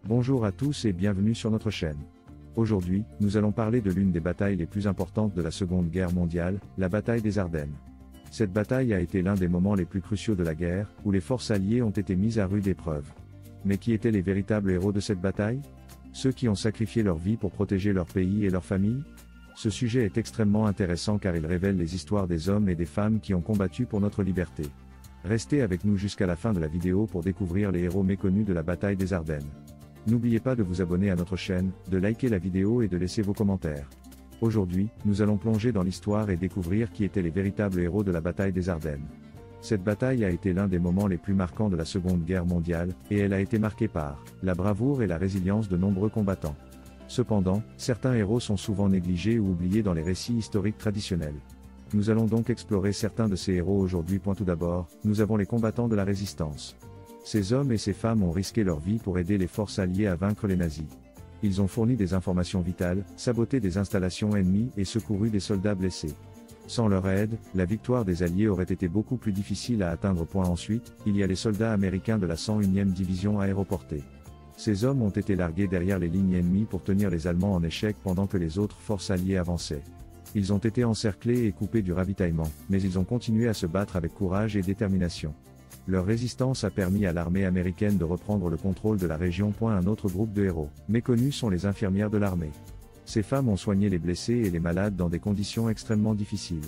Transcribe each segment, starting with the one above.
Bonjour à tous et bienvenue sur notre chaîne. Aujourd'hui, nous allons parler de l'une des batailles les plus importantes de la Seconde Guerre mondiale, la bataille des Ardennes. Cette bataille a été l'un des moments les plus cruciaux de la guerre, où les forces alliées ont été mises à rude épreuve. Mais qui étaient les véritables héros de cette bataille? Ceux qui ont sacrifié leur vie pour protéger leur pays et leur famille? Ce sujet est extrêmement intéressant car il révèle les histoires des hommes et des femmes qui ont combattu pour notre liberté. Restez avec nous jusqu'à la fin de la vidéo pour découvrir les héros méconnus de la bataille des Ardennes. N'oubliez pas de vous abonner à notre chaîne, de liker la vidéo et de laisser vos commentaires. Aujourd'hui, nous allons plonger dans l'histoire et découvrir qui étaient les véritables héros de la bataille des Ardennes. Cette bataille a été l'un des moments les plus marquants de la Seconde Guerre mondiale, et elle a été marquée par la bravoure et la résilience de nombreux combattants. Cependant, certains héros sont souvent négligés ou oubliés dans les récits historiques traditionnels. Nous allons donc explorer certains de ces héros aujourd'hui. Tout d'abord, nous avons les combattants de la résistance. Ces hommes et ces femmes ont risqué leur vie pour aider les forces alliées à vaincre les nazis. Ils ont fourni des informations vitales, saboté des installations ennemies et secouru des soldats blessés. Sans leur aide, la victoire des Alliés aurait été beaucoup plus difficile à atteindre. Ensuite, il y a les soldats américains de la 101e division aéroportée. Ces hommes ont été largués derrière les lignes ennemies pour tenir les Allemands en échec pendant que les autres forces alliées avançaient. Ils ont été encerclés et coupés du ravitaillement, mais ils ont continué à se battre avec courage et détermination. Leur résistance a permis à l'armée américaine de reprendre le contrôle de la région. Un autre groupe de héros méconnus sont les infirmières de l'armée. Ces femmes ont soigné les blessés et les malades dans des conditions extrêmement difficiles.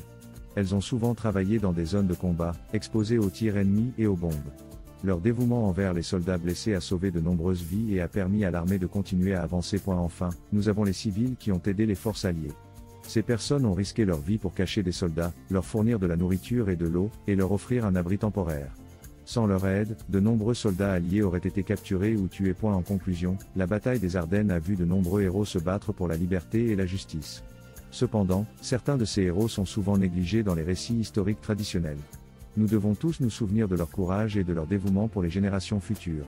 Elles ont souvent travaillé dans des zones de combat, exposées aux tirs ennemis et aux bombes. Leur dévouement envers les soldats blessés a sauvé de nombreuses vies et a permis à l'armée de continuer à avancer. Enfin, nous avons les civils qui ont aidé les forces alliées. Ces personnes ont risqué leur vie pour cacher des soldats, leur fournir de la nourriture et de l'eau, et leur offrir un abri temporaire. Sans leur aide, de nombreux soldats alliés auraient été capturés ou tués. En conclusion, la bataille des Ardennes a vu de nombreux héros se battre pour la liberté et la justice. Cependant, certains de ces héros sont souvent négligés dans les récits historiques traditionnels. Nous devons tous nous souvenir de leur courage et de leur dévouement pour les générations futures.